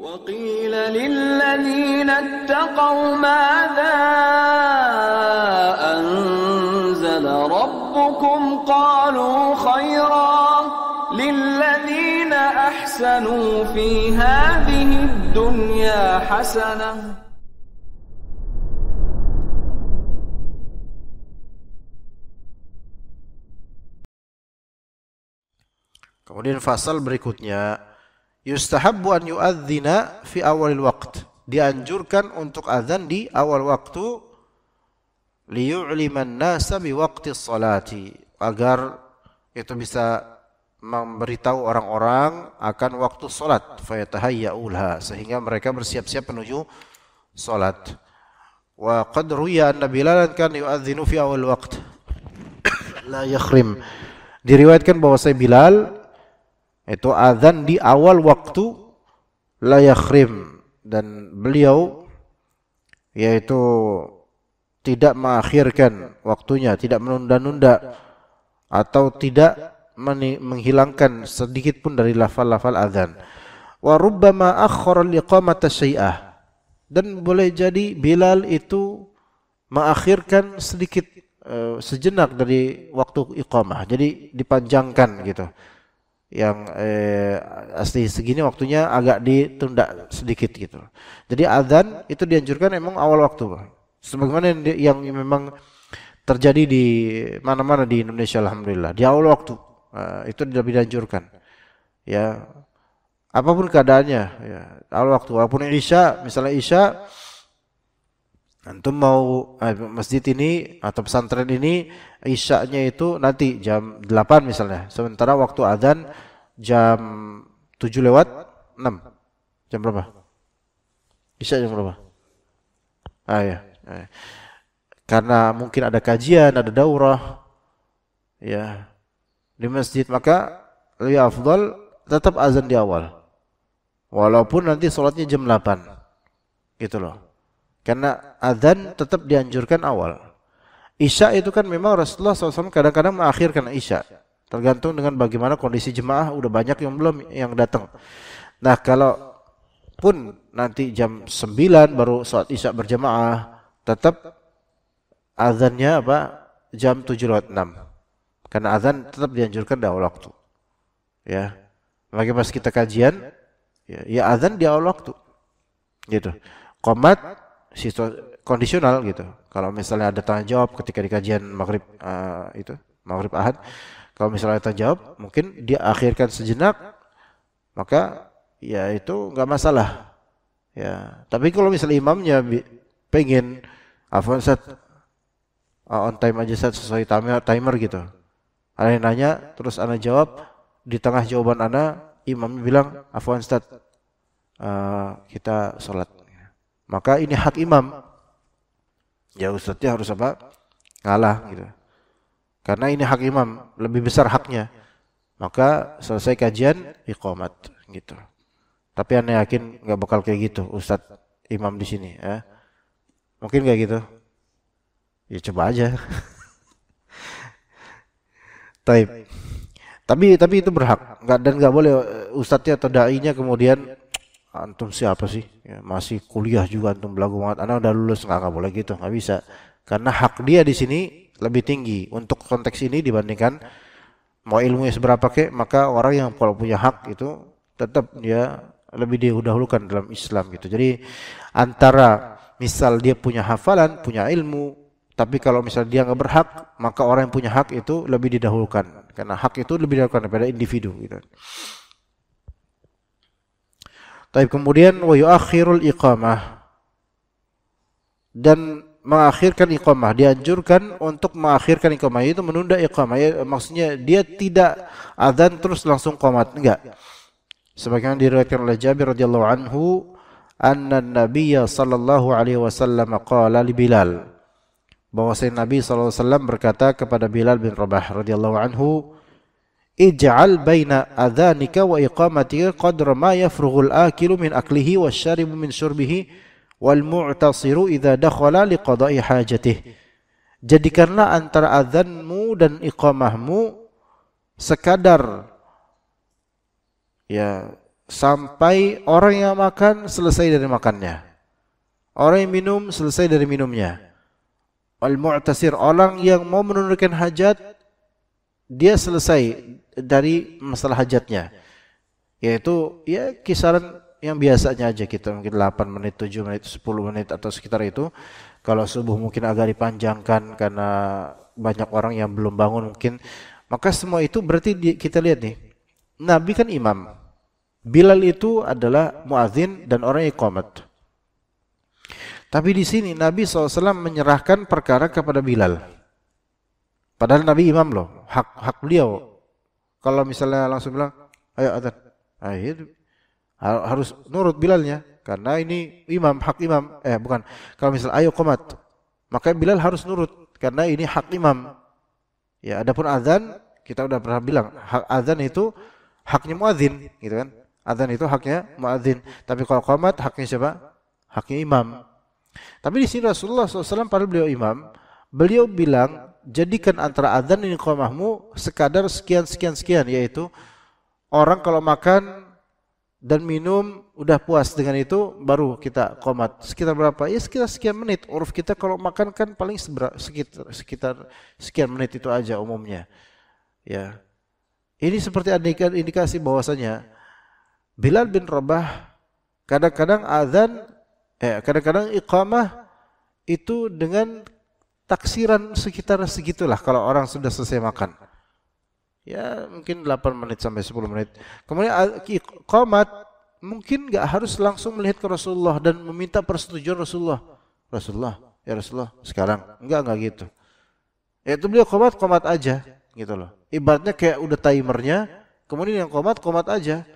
وقيل للذين اتقوا ماذا أنزل ربكم قالوا خيرا للذين أحسنوا في هذه الدنيا حسنة. Kemudian fasal berikutnya, yustahabbu an yu'adzina fi awalil waqt. Dianjurkan untuk azan di awal waktu, liyu'liman nasa bi waqti sholati, agar itu bisa memberitahu orang-orang akan waktu salat, fayatahayya'ulha, sehingga mereka bersiap-siap menuju salat. Wa qad ruya anna Bilalan kan yu'adzinu fi awal waqt la yakhrim. Diriwayatkan bahwa Bilal itu azan di awal waktu, la yakhrim, dan beliau yaitu tidak mengakhirkan waktunya, tidak menunda-nunda atau tidak menghilangkan sedikit pun dari lafal-lafal azan. Wa rubbama akhkhara al-iqamata syai'ah, dan boleh jadi Bilal itu mengakhirkan sedikit sejenak dari waktu iqamah, jadi dipanjangkan gitu. Yang asli segini waktunya agak ditunda sedikit gitu. Jadi azan itu dianjurkan emang awal waktu, sebagaimana yang memang terjadi di mana-mana di Indonesia, alhamdulillah, di awal waktu itu lebih dianjurkan. Ya, apapun keadaannya, ya, awal waktu. Walaupun Isya, misalnya Isya, antum mau masjid ini atau pesantren ini Isya'nya itu nanti jam 8 misalnya, sementara waktu adzan jam 7:06. Jam berapa? Isya jam berapa? Ya. Karena mungkin ada kajian, ada daurah ya di masjid, maka lebih afdal tetap azan di awal, walaupun nanti sholatnya jam 8 gitu loh. Karena azan tetap dianjurkan awal. Isya itu kan memang Rasulullah SAW kadang-kadang mengakhirkan Isya, tergantung dengan bagaimana kondisi jemaah, udah banyak yang belum yang datang. Nah, kalau pun nanti jam 9 baru sholat Isya berjamaah, tetap azannya jam 7:06. Karena azan tetap dianjurkan di awal waktu. Ya. Lagi pas kita kajian, ya azan di awal waktu. Gitu. Qomat kondisional gitu. Kalau misalnya ada tanya jawab ketika di kajian maghrib maghrib ahad, kalau misalnya ada tanya jawab mungkin dia akhirkan sejenak, maka ya itu nggak masalah. Ya, tapi kalau misalnya imamnya pengen afwan Ustaz, on time aja Ustaz, sesuai timer gitu. Ada yang nanya terus ana jawab, di tengah jawaban ana imamnya bilang afwan Ustaz, kita sholat. Maka ini hak imam. Ya ustadznya harus ngalah gitu. Karena ini hak imam, lebih besar haknya. Maka selesai kajian iqamat gitu. Tapi anda yakin nggak bakal kayak gitu ustadz imam di sini ya? Mungkin kayak gitu. Ya coba aja. Tapi itu berhak. Nggak boleh ustadznya atau dai-nya kemudian, antum siapa sih? Ya, masih kuliah juga antum belagu banget. Anda udah lulus, nggak boleh gitu, nggak bisa. Karena hak dia di sini lebih tinggi untuk konteks ini dibandingkan mau ilmunya seberapa maka orang yang kalau punya hak itu tetap dia lebih didahulukan dalam Islam gitu. Jadi antara misal dia punya hafalan, punya ilmu, tapi kalau misal dia nggak berhak, maka orang yang punya hak itu lebih didahulukan. Karena hak itu lebih didahulukan daripada individu gitu. Tapi kemudian wa yuakhirul iqamah, dan mengakhirkan iqamah, dianjurkan untuk mengakhirkan iqamah, itu menunda iqamah. Ya, maksudnya dia tidak azan terus langsung qomat, enggak. Sebagaimana diriwayatkan oleh Jabir radhiyallahu anhu, anna an-nabiyya sallallahu alaihi wasallam qala li Bilal, bahwasanya Nabi sallallahu alaihi wasallam berkata kepada Bilal bin Rabah radhiyallahu anhu, ij'al baina adzanika wa iqamatika qadra ma yafrughul akilu min aklihi wasyaribu min syurbihi wal mu'tasiru idza dakhala liqada'i hajatihi. Jadikanlah antara azanmu dan iqamahmu sekadar ya sampai orang yang makan selesai dari makannya. Orang yang minum selesai dari minumnya. Al-mu'tasir, orang yang mau menunaikan hajat, dia selesai dari masalah hajatnya. Yaitu ya kisaran yang biasanya aja kita mungkin 8 menit, 7 menit, 10 menit atau sekitar itu. Kalau subuh mungkin agak dipanjangkan karena banyak orang yang belum bangun mungkin. Maka semua itu berarti kita lihat nih. Nabi kan imam. Bilal itu adalah muadzin dan orang iqamat. Tapi di sini Nabi SAW menyerahkan perkara kepada Bilal. Padahal Nabi imam loh, hak beliau. Kalau misalnya langsung bilang, ayo adzan, harus nurut Bilalnya, karena ini imam, hak imam. Bukan. Kalau misalnya ayo qomat, maka Bilal harus nurut, karena ini hak imam. Ya, adapun adzan kita udah pernah bilang, hak adzan itu haknya muadzin, gitu kan? Adzan itu haknya muadzin. Tapi kalau qomat haknya siapa? Haknya imam. Tapi di sini Rasulullah SAW pada beliau imam, beliau bilang jadikan antara adzan dan iqamahmu sekadar sekian, yaitu orang kalau makan dan minum udah puas dengan itu baru kita qomat. Sekitar berapa? Ya sekitar sekian menit. Uruf kita kalau makan kan paling sekitar sekian menit itu aja umumnya. Ya. Ini seperti indikasi bahwasanya Bilal bin Rabah kadang-kadang adzan kadang-kadang iqamah itu dengan taksiran sekitar segitulah kalau orang sudah selesai makan. Ya mungkin 8 menit sampai 10 menit. Kemudian iqamat mungkin enggak harus langsung melihat ke Rasulullah dan meminta persetujuan Rasulullah. Ya Rasulullah sekarang. Enggak gitu. Ya itu beliau qomat aja gitu loh. Ibaratnya kayak udah timernya, kemudian yang qomat aja.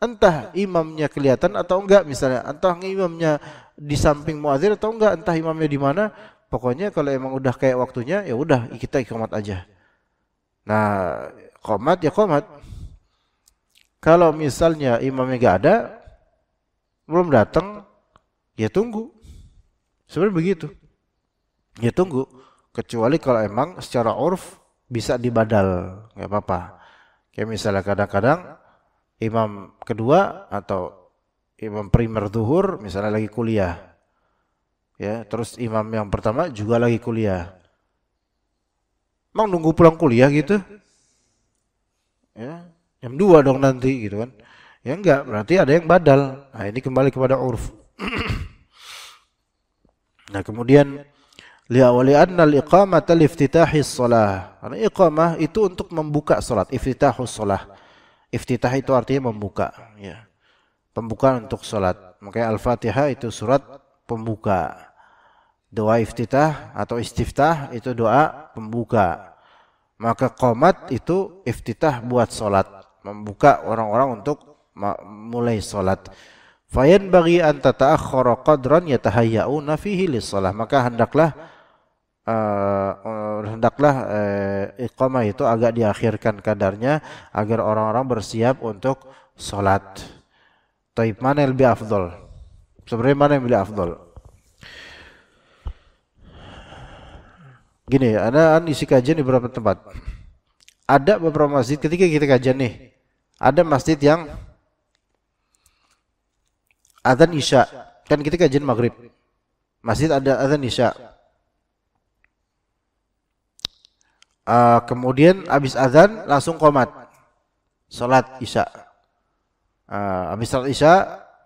Entah imamnya kelihatan atau enggak misalnya, entah imamnya di samping muadzin atau enggak, entah imamnya di mana, pokoknya kalau emang udah kayak waktunya ya udah kita iqamat aja. Nah, qomat ya qomat. Kalau misalnya imamnya enggak ada, belum datang, ya tunggu. Sebenarnya begitu. Ya tunggu, kecuali kalau emang secara urf bisa dibadal, enggak apa-apa. Kayak misalnya kadang-kadang imam kedua atau imam primer zuhur misalnya lagi kuliah. Ya, terus imam yang pertama juga lagi kuliah. Emang nunggu pulang kuliah gitu? Ya, jam 2 dong nanti gitu kan. Ya enggak, berarti ada yang badal. Nah, ini kembali kepada urf. Nah, kemudian li'awali anna al-iqamata liftitahis shalah. Karena iqamah itu untuk membuka salat, iftitahus shalah. Iftitah itu artinya membuka, ya. Pembukaan untuk salat. Makanya Al-Fatihah itu surat pembuka. Doa iftitah atau istiftah itu doa pembuka. Maka qomat itu iftitah buat salat, membuka orang-orang untuk mulai salat. Fayan bagi an tata'akhkhara qadran yatahayyauna fihi lis-shalah. Maka hendaklah iqamah itu agak diakhirkan kadarnya agar orang-orang bersiap untuk salat. Taib, mana yang lebih afdal? Sebenarnya mana yang lebih afdal? Gini, ada isi kajian di beberapa tempat. Ada beberapa masjid ketika kita kajian nih, ada masjid yang adzan isya, kan kita kajian maghrib. Masjid ada adzan isya. Kemudian habis azan langsung qomat salat isya. Habis salat isya,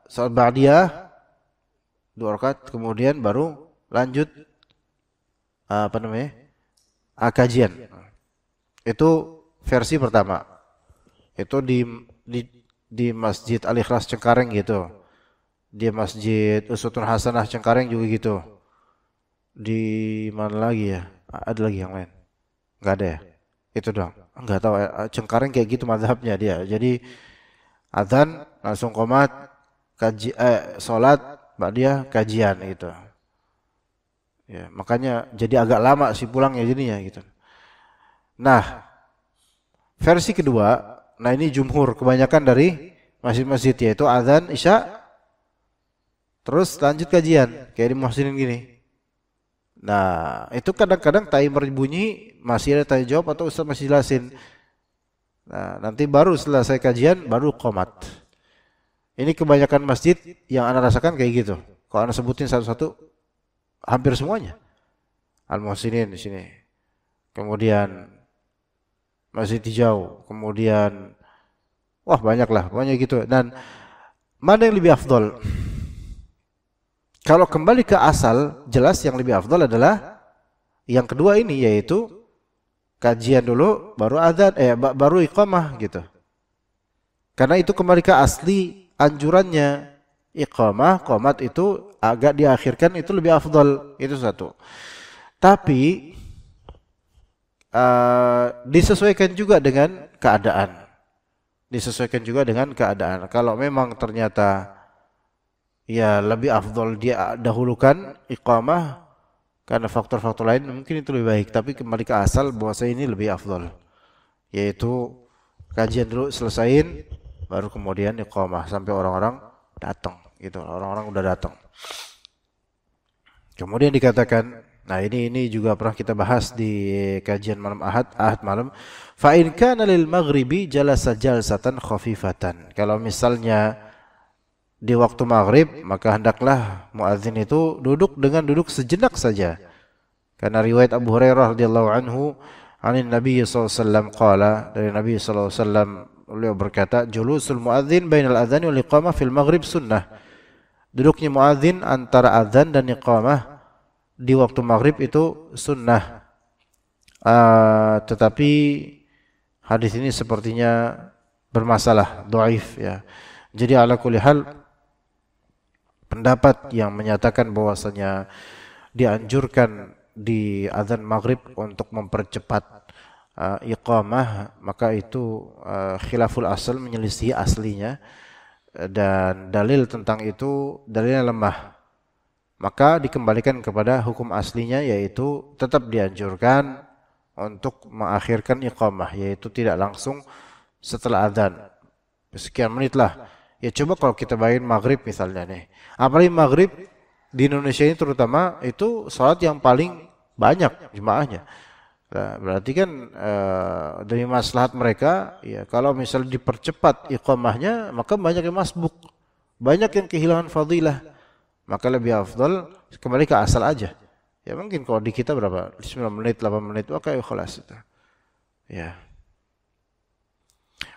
salat ba'diyah 2 rakaat, kemudian baru lanjut kajian. Itu versi pertama. Itu di Masjid Al-Ikhlas Cengkareng gitu. Di Masjid Uswatun Hasanah Cengkareng juga gitu. Di mana lagi ya? Ada lagi yang lain? Enggak ada ya? Itu doang. Enggak tahu, Cengkareng kayak gitu mazhabnya dia. Jadi azan langsung qomat, salat, ba'diyah, kajian gitu. Ya, makanya jadi agak lama sih pulangnya jadinya gitu. Nah, versi kedua, nah ini jumhur kebanyakan dari masjid-masjid, yaitu azan isya terus lanjut kajian kayak di Muhsinin gini. Nah, itu kadang-kadang timer bunyi, masih ada tanya jawab atau ustaz masih jelasin. Nah, nanti baru selesai kajian, baru qomat. Ini kebanyakan masjid yang Anda rasakan kayak gitu. Kalau Anda sebutin satu-satu, hampir semuanya. Al-Muhsinin di sini. Kemudian Masjid Hijau, kemudian wah banyak gitu. Dan mana yang lebih afdol? Kalau kembali ke asal, jelas yang lebih afdol adalah yang kedua ini, yaitu kajian dulu baru adzan, baru iqamah gitu. Karena itu kembali ke asli anjurannya, iqamah, qomat itu agak diakhirkan, itu lebih afdol, itu satu. Tapi disesuaikan juga dengan keadaan. Kalau memang ternyata ya lebih afdol dia dahulukan iqamah karena faktor-faktor lain, mungkin itu lebih baik. Tapi kembali ke asal bahwa ini lebih afdol, yaitu kajian dulu selesaiin, baru kemudian iqamah sampai orang-orang datang. Gitu, orang-orang udah datang. Kemudian dikatakan, nah ini juga pernah kita bahas di kajian malam Ahad malam. Fa in kana lil maghribi jalasa jalsatan khafifatan. Kalau misalnya di waktu maghrib, maka hendaklah muadzin itu duduk sejenak saja. Karena riwayat Abu Hurairah radhiyallahu anhu, anin Nabi sallallahu alaihi wasallam qala, dari Nabi sallallahu alaihi wasallam beliau berkata, julusul muadzin bainal adzan wal iqamah fil maghrib sunnah. Duduknya muadzin antara adzan dan iqamah di waktu maghrib itu sunnah. Tetapi hadis ini sepertinya bermasalah, dhaif ya. Jadi ala kulli hal, pendapat yang menyatakan bahwasanya dianjurkan di azan maghrib untuk mempercepat iqamah, maka itu khilaful asal, menyelisih aslinya, dan dalil tentang itu dalilnya lemah. Maka dikembalikan kepada hukum aslinya, yaitu tetap dianjurkan untuk mengakhirkan iqamah, yaitu tidak langsung setelah azan, sekian menit lah. Ya coba kalau kita bayangin maghrib misalnya nih, apalagi maghrib di Indonesia ini terutama, itu salat yang paling banyak jemaahnya. Nah, berarti kan dari maslahat mereka, ya kalau misalnya dipercepat iqamahnya, maka banyak yang masbuk, banyak yang kehilangan fadilah. Maka lebih afdal kembali ke asal aja. Ya mungkin kalau di kita berapa? 9 menit, 8 menit, oke, khalas itu. Ya.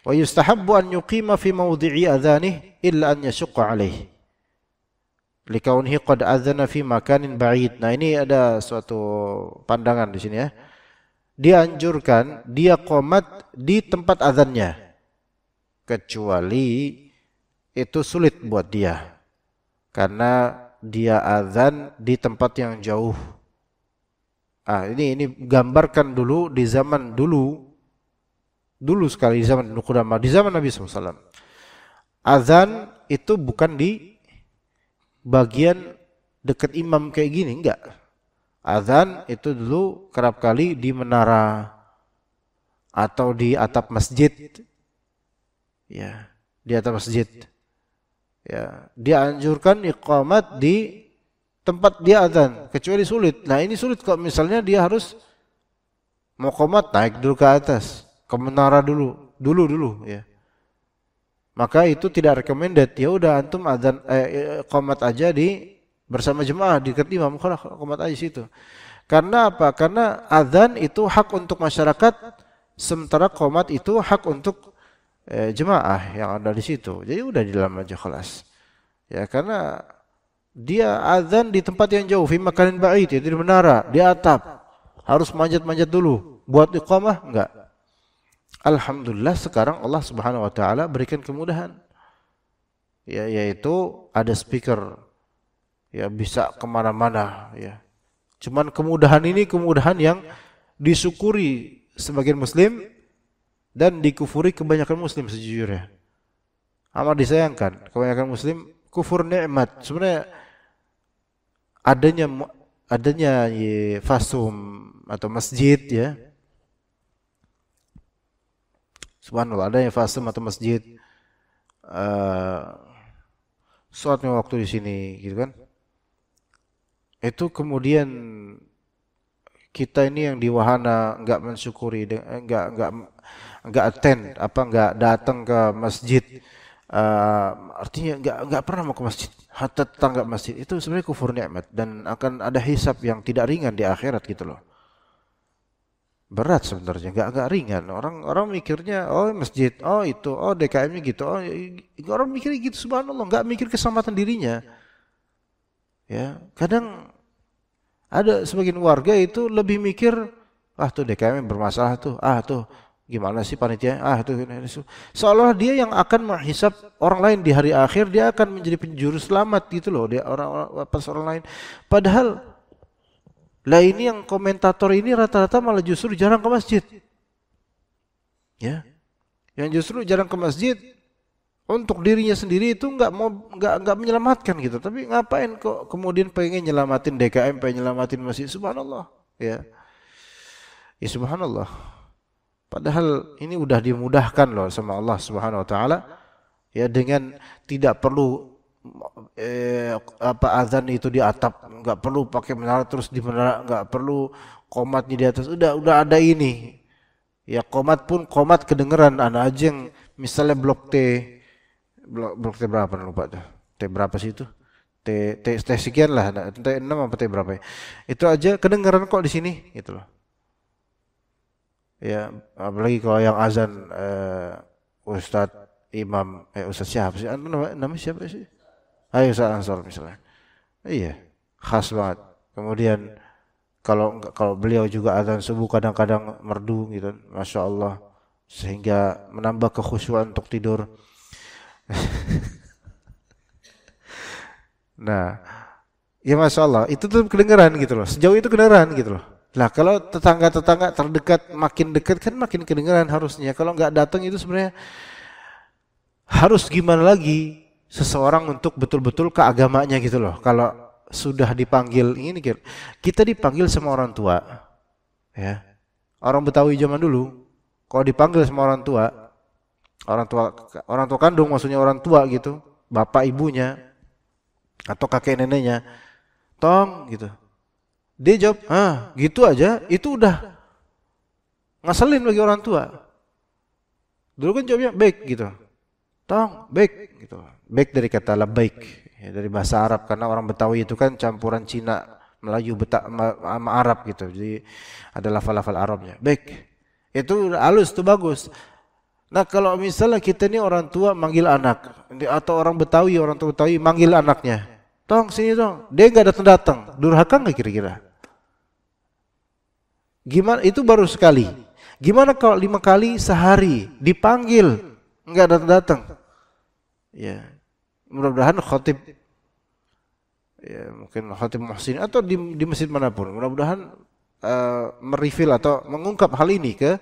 Wa yustahabbu an yuqima fi mawdi'i adzanih illa an yashqa 'alaihi. Likaunihi qad adzana fi makanin ba'id. Nah, ini ada suatu pandangan di sini ya. Dianjurkan dia qomat di tempat azannya, kecuali itu sulit buat dia karena dia azan di tempat yang jauh. Ini gambarkan dulu di zaman dulu sekali, di zaman Qudamah, di zaman Nabi SAW. Azan itu bukan di bagian dekat imam kayak gini, enggak. Azan itu dulu kerap kali di menara atau di atap masjid. Ya, di atap masjid. Ya, dia anjurkan iqamat di tempat dia azan, kecuali sulit. Nah, ini sulit kok, misalnya dia harus mau qomat, naik dulu ke atas, ke menara dulu ya. Maka itu tidak recommended. Ya udah antum azan qomat aja di bersama jemaah di dekat imam, qomat aja situ. Karena apa? Karena azan itu hak untuk masyarakat, sementara qomat itu hak untuk jemaah yang ada di situ. Jadi udah di dalam aja kelas. Ya, karena dia azan di tempat yang jauh, fi makanin ba'id, yaitu di menara, di atap. Harus manjat-manjat dulu. Buat iqamah enggak. Alhamdulillah sekarang Allah Subhanahu wa taala berikan kemudahan. Ya, yaitu ada speaker. Ya, bisa kemana mana ya. Cuman kemudahan ini kemudahan yang disyukuri sebagian muslim dan dikufuri kebanyakan muslim sejujurnya. Amat disayangkan, kebanyakan muslim kufur nikmat. Sebenarnya adanya fasum atau masjid ya. Subhanallah, adanya fasum atau masjid. Sholatnya waktu di sini gitu kan. Itu kemudian kita ini yang di wahana enggak mensyukuri, enggak attend, enggak datang ke masjid artinya nggak pernah mau ke masjid, hatta tetangga masjid, itu sebenarnya kufur nikmat dan akan ada hisab yang tidak ringan di akhirat gitu loh. Berat sebenarnya, nggak ringan. Orang mikirnya oh masjid, oh itu, oh DKM-nya gitu, oh orang mikirnya gitu, subhanallah, nggak mikir keselamatan dirinya. Ya, kadang ada sebagian warga itu lebih mikir, ah tuh DKM bermasalah tuh, ah tuh gimana sih panitia, ah tuh seolah dia yang akan menghisap orang lain di hari akhir, dia akan menjadi penjuru selamat gitu loh, dia orang lain. Padahal lah ini yang komentator ini rata-rata malah justru jarang ke masjid. Ya. Yang justru jarang ke masjid untuk dirinya sendiri itu nggak menyelamatkan gitu. Tapi ngapain kok kemudian pengen nyelamatin DKM, pengen nyelamatin masjid, subhanallah. Ya. Ya subhanallah. Padahal ini udah dimudahkan loh sama Allah Subhanahu wa taala ya, dengan tidak perlu azan itu di atap, enggak perlu pakai menara terus di menara, enggak perlu qomatnya di atas, udah ada ini. Ya qomat pun qomat kedengeran, anak aja yang misalnya blok T berapa lupa tuh. T berapa sih itu? T sekian lah, T6 apa T berapa ya? Itu aja kedengeran kok di sini gitu loh. Ya, apalagi kalau yang azan Ustadz Imam Ustadz siapa sih? Namanya siapa sih? Ayo Ustadz Ansor misalnya. Iya, khas banget. Kemudian kalau beliau juga azan subuh kadang-kadang merdu gitu, masya Allah, sehingga menambah kekhusyuan untuk tidur. Nah, ya masya Allah, itu tuh kedengeran gitu loh. Sejauh itu kedengeran gitu loh. Lah kalau tetangga-tetangga terdekat makin dekat kan makin kedengaran harusnya. Kalau nggak datang itu sebenarnya harus gimana lagi seseorang untuk betul-betul ke agamanya gitu loh. Kalau sudah dipanggil ini, kita dipanggil sama orang tua, ya. Orang Betawi zaman dulu, kalau dipanggil sama orang tua kandung, maksudnya orang tua gitu, bapak ibunya atau kakek neneknya, tong gitu. Dia jawab, gitu aja, itu udah ngaselin bagi orang tua. Dulu kan jawabnya baik gitu. Tong, baik gitu. Baik dari kata labbaik, ya, dari bahasa Arab, karena orang Betawi itu kan campuran Cina, Melayu, sama Arab gitu. Jadi ada lafal-lafal Arabnya. Baik. Itu halus, itu bagus. Nah, kalau misalnya kita ini orang tua manggil anak, atau orang tua Betawi manggil anaknya, tong sini dong, dia nggak datang, durhaka nggak kira-kira? Gimana itu baru sekali. Gimana kalau 5 kali sehari dipanggil enggak datang? Ya. Mudah-mudahan khatib, ya mungkin khatib Muhsin atau di masjid manapun, mudah-mudahan merefill atau mengungkap hal ini ke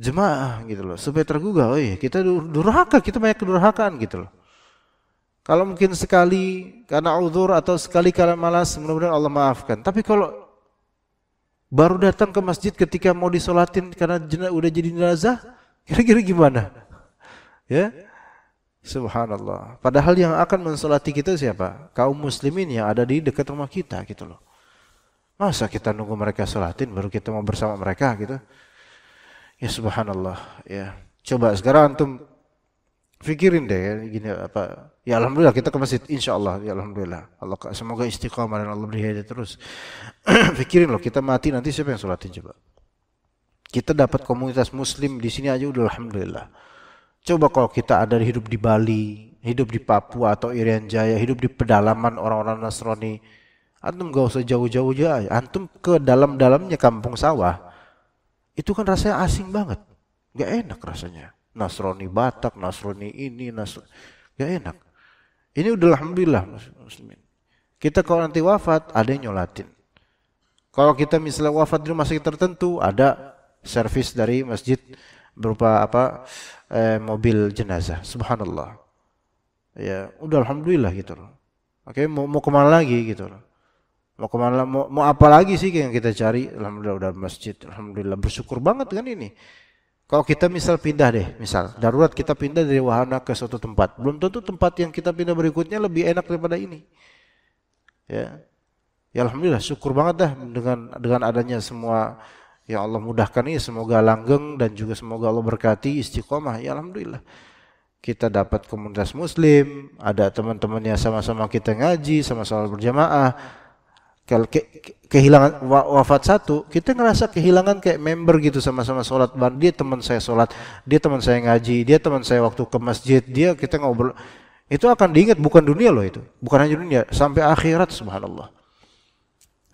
jemaah gitu loh, supaya tergugah, oh iya, kita durhaka, kita banyak kedurhakaan gitu loh. Kalau mungkin sekali karena uzur atau sekali karena malas, mudah-mudahan Allah maafkan. Tapi kalau baru datang ke masjid ketika mau disolatin karena udah jadi jenazah, kira-kira gimana? Ya, subhanallah. Padahal yang akan mensolati kita siapa? Kaum muslimin yang ada di dekat rumah kita gitu loh. Masa kita nunggu mereka solatin baru kita mau bersama mereka gitu? Ya subhanallah. Ya, coba sekarang antum pikirin deh ya, gini apa? Ya alhamdulillah kita ke masjid, insyaallah. Ya alhamdulillah. Allah semoga istiqamah dan Allah beri hidayah terus. Pikirin loh, kita mati nanti siapa yang sholatin coba? Kita dapat komunitas muslim di sini aja udah alhamdulillah. Coba kalau kita ada hidup di Bali, hidup di Papua atau Irian Jaya, hidup di pedalaman orang-orang Nasrani, antum gak usah jauh-jauh aja, antum ke dalam-dalamnya kampung sawah, itu kan rasanya asing banget, gak enak rasanya. Nasrani Batak, Nasrani ini, gak enak. Ini udah alhamdulillah muslimin. Kita kalau nanti wafat ada yang nyolatin. Kalau kita misalnya wafat di rumah sakit tertentu, ada servis dari masjid berupa mobil jenazah. Subhanallah. Ya, udah alhamdulillah gitu loh. Oke, mau kemana lagi gitu loh. Mau apa lagi sih yang kita cari? Alhamdulillah udah masjid. Alhamdulillah bersyukur banget kan ini. Kalau kita misal pindah deh, misal darurat kita pindah dari wahana ke suatu tempat, belum tentu tempat yang kita pindah berikutnya lebih enak daripada ini. Ya, ya alhamdulillah, syukur banget dah dengan adanya semua yang Allah mudahkan ini, semoga langgeng dan juga semoga Allah berkati istiqomah. Ya alhamdulillah. kita dapat komunitas muslim, ada teman-temannya sama-sama kita ngaji, sama-sama berjamaah. Kalau kehilangan wafat satu, kita ngerasa kehilangan kayak member gitu, sama-sama sholat bareng. Dia teman saya sholat, dia teman saya ngaji, dia teman saya waktu ke masjid, dia kita ngobrol. Itu akan diingat, bukan dunia loh itu, bukan hanya dunia, sampai akhirat, subhanallah.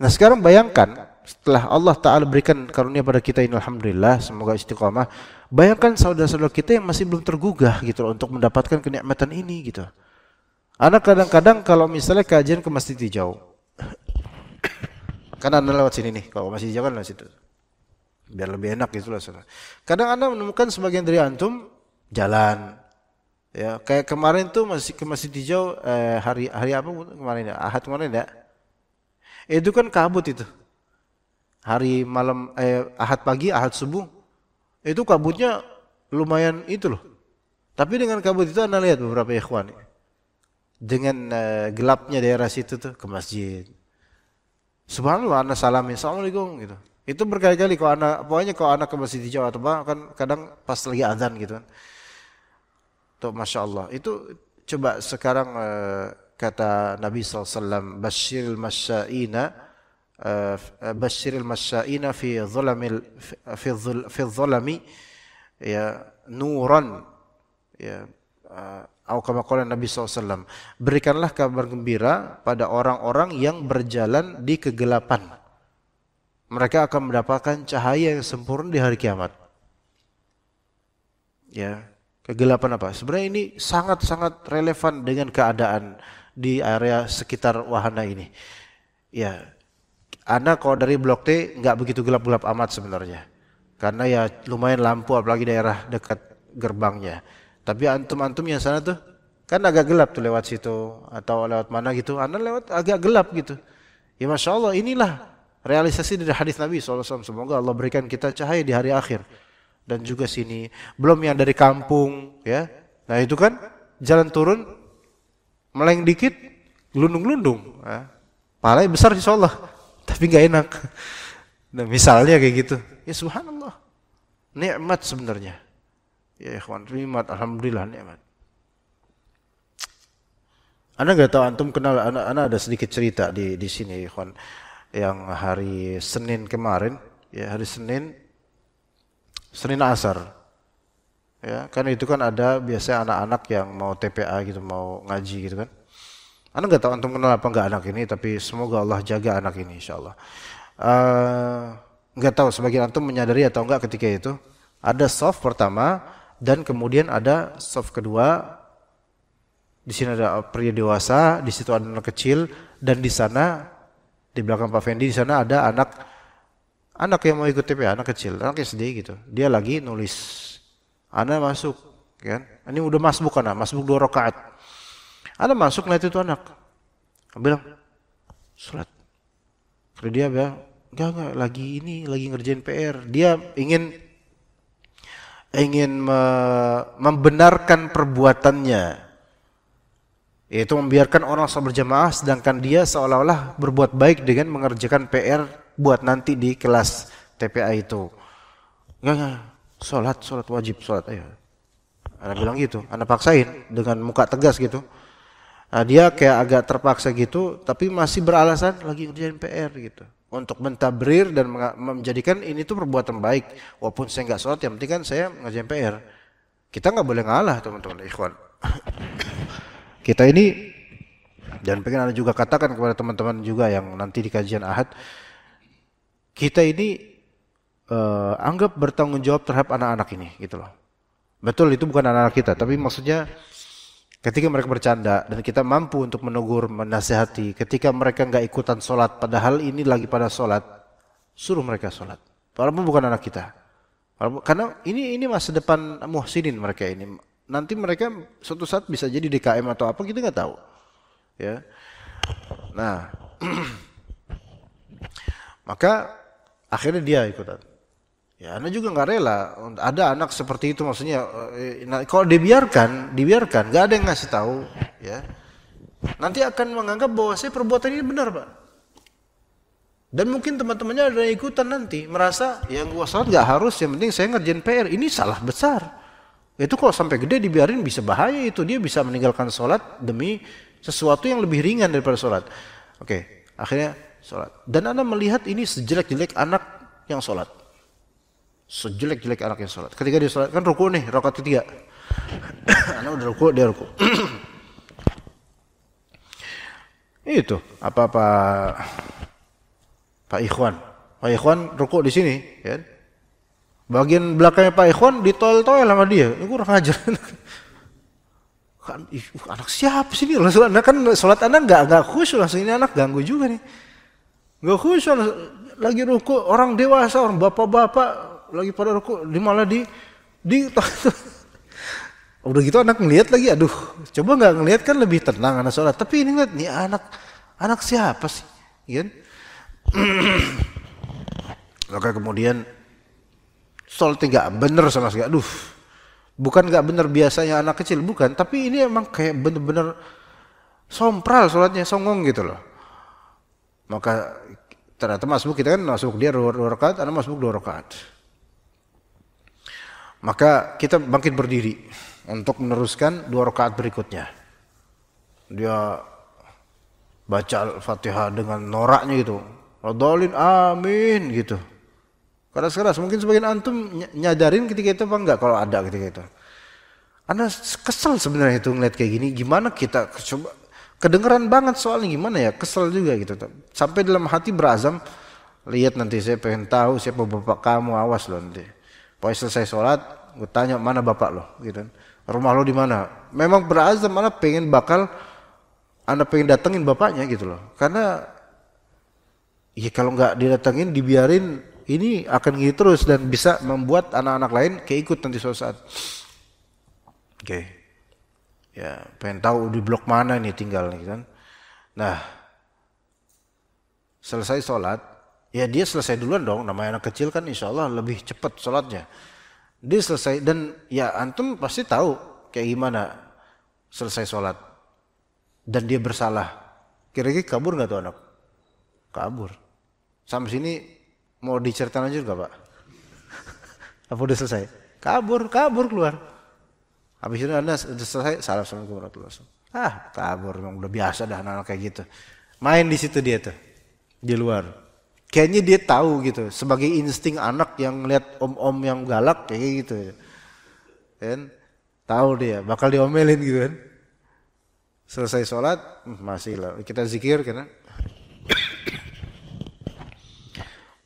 Nah sekarang bayangkan, setelah Allah Ta'ala berikan karunia pada kita ini, alhamdulillah, semoga istiqamah. Bayangkan saudara-saudara kita yang masih belum tergugah gitu loh, untuk mendapatkan kenikmatan ini gitu. Anak kadang-kadang kalau misalnya kajian ke Masjid Hijau, karena Anda lewat sini nih, kalau Masjid Hijau kan lewat situ, biar lebih enak gitu lah. Kadang Anda menemukan sebagian dari antum jalan, ya kayak kemarin tuh masih ke Masjid Hijau, hari apa kemarin ya, Ahad kemarin ya, itu kan kabut itu. Hari malam, Ahad pagi, Ahad subuh, itu kabutnya lumayan itu loh. Tapi dengan kabut itu Anda lihat beberapa ikhwan, dengan gelapnya daerah situ tuh ke masjid. Subhanallah, Anda salamin, assalamualaikum gitu. Itu berkali-kali kalau pokoknya kalau anak ke Masjid Hijau atau apa, kan kadang pas lagi azan gitu kan. Tuh Masya Allah, itu coba sekarang kata Nabi SAW, Bashiril Masya'ina, Bashiril Masya'ina fi dhulami ya nuran ya, atau kama qala Nabi SAW, berikanlah kabar gembira pada orang-orang yang berjalan di kegelapan, mereka akan mendapatkan cahaya yang sempurna di hari kiamat. Ya, kegelapan apa? Sebenarnya ini sangat-sangat relevan dengan keadaan di area sekitar wahana ini. Ya, Anda kalau dari Blok T nggak begitu gelap-gelap amat sebenarnya, karena ya lumayan lampu, apalagi daerah dekat gerbangnya. Tapi antum-antum yang sana tuh kan agak gelap tuh lewat situ atau lewat mana gitu, Anda lewat agak gelap gitu. Ya Masya Allah, inilah realisasi dari hadis Nabi SAW. Semoga Allah berikan kita cahaya di hari akhir. Dan juga sini, belum yang dari kampung ya. Nah itu kan jalan turun, meleng dikit, gelundung-gelundung. Ya. Pahalanya besar insya Allah, tapi nggak enak. Nah misalnya kayak gitu, ya subhanallah, nikmat sebenarnya. Ya ikhwan, nikmat, alhamdulillah nikmat. Anda nggak tahu, antum kenal, Anda ada sedikit cerita di sini ikhwan, yang hari Senin kemarin, ya hari Senin asar, ya kan itu kan ada biasanya anak-anak yang mau TPA gitu, mau ngaji gitu kan. Anda nggak tahu antum kenal apa nggak anak ini, tapi semoga Allah jaga anak ini insyaallah. Nggak tahu sebagian antum menyadari atau enggak, ketika itu ada soft pertama dan kemudian ada soft kedua. Di sini ada pria dewasa, di situ ada anak kecil, dan di sana di belakang Pak Fendi di sana ada anak yang mau ikut TPA, anak kecil, anak SD gitu. Dia lagi nulis. Ana masuk, kan? Ini udah masbuk ana, masbuk 2 rakaat. Ana masuk, lihat itu anak. Bilang, salat. Terus dia bilang, enggak, lagi ngerjain PR. Dia ingin membenarkan perbuatannya, yaitu membiarkan orang sholat berjamaah, sedangkan dia seolah-olah berbuat baik dengan mengerjakan PR buat nanti di kelas TPA itu. Enggak, sholat wajib, sholat ayo. Anak bilang gitu, anak paksain dengan muka tegas gitu. Nah, dia kayak agak terpaksa gitu, tapi masih beralasan lagi ngerjain PR gitu, untuk mentabrir dan menjadikan ini tuh perbuatan baik. Walaupun saya nggak sholat, yang penting kan saya ngerjain PR. Kita nggak boleh ngalah teman-teman ikhwan. Kita ini, dan pengen Anda juga katakan kepada teman-teman juga yang nanti di kajian Ahad, kita ini anggap bertanggung jawab terhadap anak-anak ini gitu loh. Betul itu bukan anak-anak kita, tapi maksudnya ketika mereka bercanda dan kita mampu untuk menegur, menasihati, ketika mereka nggak ikutan sholat, padahal ini lagi pada sholat, suruh mereka sholat. Walaupun bukan anak kita, karena ini masa depan muhsinin mereka ini. Nanti mereka suatu saat bisa jadi DKM atau apa, kita nggak tahu. Ya, nah, maka akhirnya dia ikutan. Ya, Anda juga nggak rela ada anak seperti itu, maksudnya. Kalau dibiarkan, nggak ada yang ngasih tahu, ya. Nanti akan menganggap bahwa saya perbuatan ini benar, Pak. Dan mungkin teman-temannya ada yang ikutan nanti, merasa yang gua sholat nggak harus, yang penting saya ngerjain PR. Ini salah besar. Itu kalau sampai gede dibiarin bisa bahaya itu. Dia bisa meninggalkan sholat demi sesuatu yang lebih ringan daripada sholat. Oke, akhirnya sholat. Dan Anda melihat ini sejelek-jelek anak yang sholat. Sejelek-jelek anak yang sholat. Ketika dia sholat, kan ruku nih, rakaat ketiga. Anak udah ruku, dia ruku. Itu, apa-apa Pak Ikhwan ruku di sini, ya. Bagian belakangnya Pak Ikhwan ditol-tol sama dia. Ini kurang ajar. Kan, anak siapa sih ini? Langsung anak kan sholat anak nggak khusyuk, langsung ini anak ganggu juga nih. Nggak khusyuk, lagi ruku orang dewasa, orang bapak-bapak lagi pada ruku, malah di udah gitu anak ngelihat lagi, aduh, coba nggak ngelihat kan lebih tenang anak sholat. Tapi ini ngeliat nih anak siapa sih? Kan? Maka kemudian sholatnya nggak bener sama sekali. Aduh, bukan nggak bener biasanya anak kecil, bukan. Tapi ini emang kayak bener-bener sompral sholatnya, songong gitu loh. Maka ternyata masbuk, kita kan masbuk dia 2 rakaat, anak masbuk 2 rakaat. Maka kita bangkit berdiri untuk meneruskan 2 rakaat berikutnya. Dia baca Al-Fatihah dengan noraknya gitu. Radolin amin gitu. Keras-keras, mungkin sebagian antum nyadarin ketika itu apa enggak kalau ada ketika itu. Anda kesel sebenarnya itu ngeliat kayak gini, gimana kita coba kedengeran banget soalnya gimana ya, kesel juga gitu. Sampai dalam hati berazam, lihat nanti saya pengen tahu siapa bapak kamu, awas loh nanti. Pokoknya selesai sholat, gue tanya mana bapak lo gitu. Rumah lo di mana? Memang berazam, Anda pengen datengin bapaknya gitu loh. Karena ya kalau nggak didatengin, dibiarin, ini akan gitu terus dan bisa membuat anak-anak lain keikut nanti suatu saat. Oke. Ya, pengen tahu di blok mana nih tinggal nih kan. Nah, selesai sholat, ya dia selesai duluan dong. Namanya anak kecil kan insya Allah lebih cepat sholatnya. Dia selesai dan ya antum pasti tahu kayak gimana selesai sholat. Dan dia bersalah. Kira-kira kabur nggak tuh anak? Kabur. Sampai sini mau diceritain aja nggak Pak? Apa udah selesai? Kabur keluar. Habis itu Anda udah selesai, assalamualaikum warahmatullahi wabarakatuh. Kabur, memang udah biasa dah anak-anak kayak gitu. Main di situ dia tuh, di luar. Kayaknya dia tahu gitu, sebagai insting anak yang ngeliat om-om yang galak kayak gitu. Kan? Tahu dia, bakal diomelin gitu kan. Selesai sholat, masih lah. Kita zikir kan.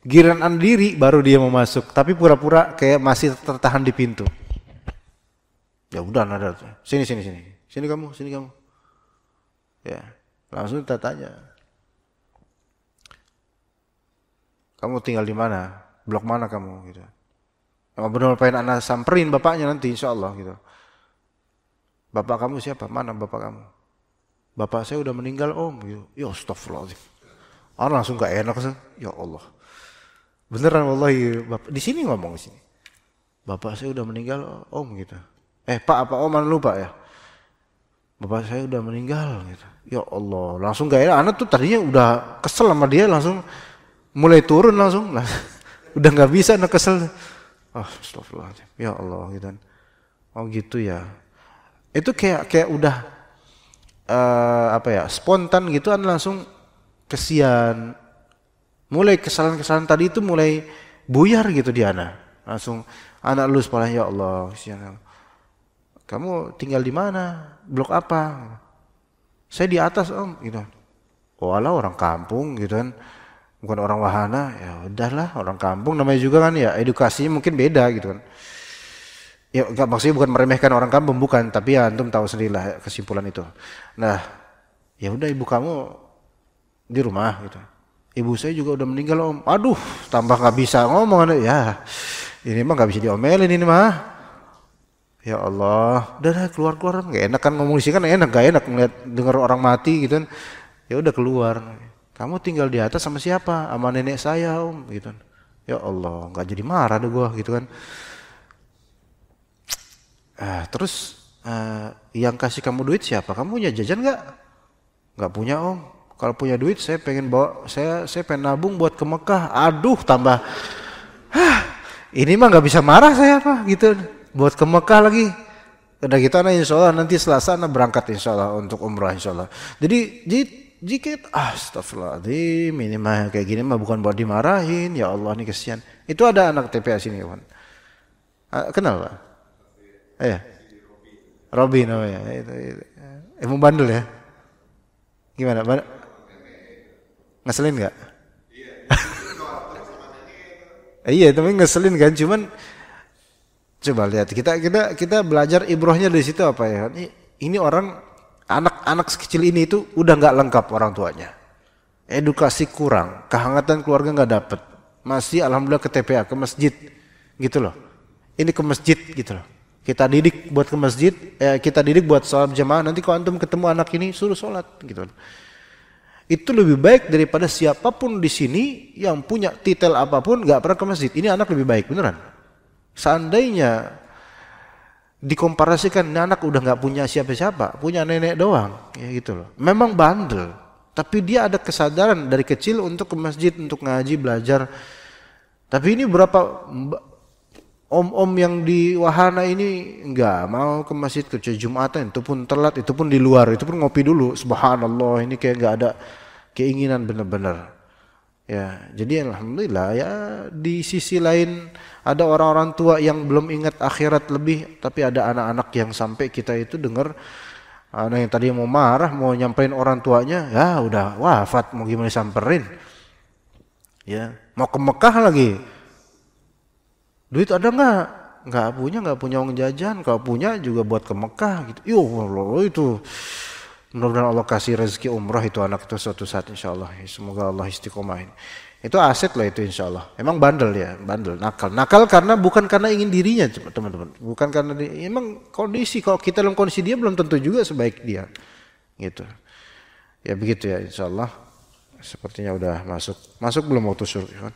Giliran diri baru dia mau masuk, tapi pura-pura kayak masih tertahan di pintu. Ya udah nada, sini kamu. Ya, langsung kita tanya. Kamu tinggal di mana? Blok mana kamu? Gitu. Emang benar pengen anak samperin bapaknya nanti, insya Allah gitu. Bapak kamu siapa? Mana bapak kamu? Bapak saya udah meninggal om. Gitu. Ya astagfirullahaladzim. Orang langsung gak enak sih. Ya Allah. Beneran wallahi, Bapak di sini ngomong di sini. Bapak saya udah meninggal om gitu. Pak apa om lupa ya? Bapak saya udah meninggal gitu. Ya Allah, langsung gak enak. Anak tuh tadinya udah kesel sama dia, langsung mulai turun langsung. Udah nggak bisa, anak kesel. Astagfirullahaladzim. Ya Allah gitu. Oh gitu ya. Itu kayak udah spontan gitu, anak langsung kesian. Mulai kesalahan-kesalahan tadi itu mulai buyar gitu di anak. Langsung anak lulus sekolah, ya Allah, kesian. Kamu tinggal di mana? Blok apa? Saya di atas om, gitu. Oh alah orang kampung gitu kan, bukan orang wahana. Ya udahlah orang kampung namanya juga kan ya, edukasinya mungkin beda gitu kan. Ya maksudnya bukan meremehkan orang kampung, bukan, tapi ya antum tahu sendirilah kesimpulan itu. Nah, ya udah ibu kamu di rumah gitu. Ibu saya juga udah meninggal om. Aduh, tambah nggak bisa ngomong. Ya, ini mah nggak bisa diomelin ini mah. Ya Allah, udah keluar nggak enak kan ngomong di sini kan nggak enak ngeliat dengar orang mati gitu kan. Ya udah keluar. Kamu tinggal di atas sama siapa? Sama nenek saya om gitu. Ya Allah, nggak jadi marah deh gua gitu kan. Terus yang kasih kamu duit siapa? Kamu punya jajan nggak? Nggak punya om. Kalau punya duit saya pengen bawa, saya pengen nabung buat ke Mekah. Aduh tambah, ini mah nggak bisa marah saya apa gitu. buat ke Mekah lagi. Udah gitu anak insya Allah nanti Selasa anak berangkat insya Allah untuk umrah insya Allah. Jadi jika astagfirullahaladzim ini mah kayak gini mah bukan buat dimarahin, ya Allah ini kesian. Itu ada anak TPA sini kawan. Kenal Pak? Iya. Robi namanya. Itu. Emang bandel ya? Gimana? Ngeselin nggak? Iya, tapi ngeselin kan. Cuman coba lihat kita belajar ibrohnya dari situ apa ya? Ini orang anak-anak sekecil ini itu udah nggak lengkap orang tuanya. Edukasi kurang, kehangatan keluarga nggak dapet. Masih alhamdulillah ke TPA, ke masjid, gitu loh. Ini ke masjid gitu loh. Kita didik buat ke masjid, kita didik buat sholat jamaah. Nanti kalau antum ketemu anak ini suruh sholat, gitu loh. Itu lebih baik daripada siapapun di sini yang punya titel apapun nggak pernah ke masjid. Ini anak lebih baik beneran. Seandainya dikomparasikan, ini anak udah nggak punya siapa-siapa, punya nenek doang, ya gitu loh. Memang bandel, tapi dia ada kesadaran dari kecil untuk ke masjid, untuk ngaji, belajar. Tapi ini berapa om-om yang di wahana ini nggak mau ke masjid, ke Jumatan, itu pun telat, itu pun di luar, itu pun ngopi dulu. Subhanallah, ini kayak nggak ada keinginan benar-benar. Ya, jadi alhamdulillah ya di sisi lain ada orang-orang tua yang belum ingat akhirat lebih, tapi ada anak-anak yang sampai kita itu dengar anak yang tadi mau marah, mau nyamperin orang tuanya, ya udah wafat, mau gimana samperin. Ya, mau ke Mekah lagi. Duit ada nggak? Nggak punya uang jajan, kalau punya juga buat ke Mekah gitu. Yo Allah itu. Mudah-mudahan Allah kasih rezeki umrah itu anak itu suatu saat insyaallah. Semoga Allah istiqomahin. Itu aset lah itu insyaallah. Emang bandel ya, bandel, nakal. Nakal karena bukan karena ingin dirinya teman-teman. Bukan karena emang kondisi, kalau kita dalam kondisi dia belum tentu juga sebaik dia. Gitu. Ya begitu ya insyaallah. Sepertinya udah masuk. Masuk belum waktu surga?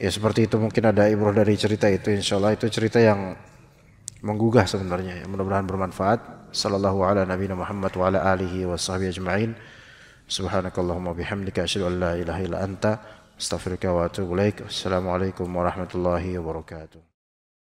Ya seperti itu, mungkin ada ibrah dari cerita itu insyaallah. Itu cerita yang menggugah sebenarnya, mudah-mudahan bermanfaat. Sallallahu ala nabiyina Muhammad wa ala alihi wa sahbihi ajma'in. Subhanakallahumma bihamdika asyhadu an la ilaha illa anta astaghfiruka wa atubu ilaik. Assalamualaikum warahmatullahi wabarakatuh.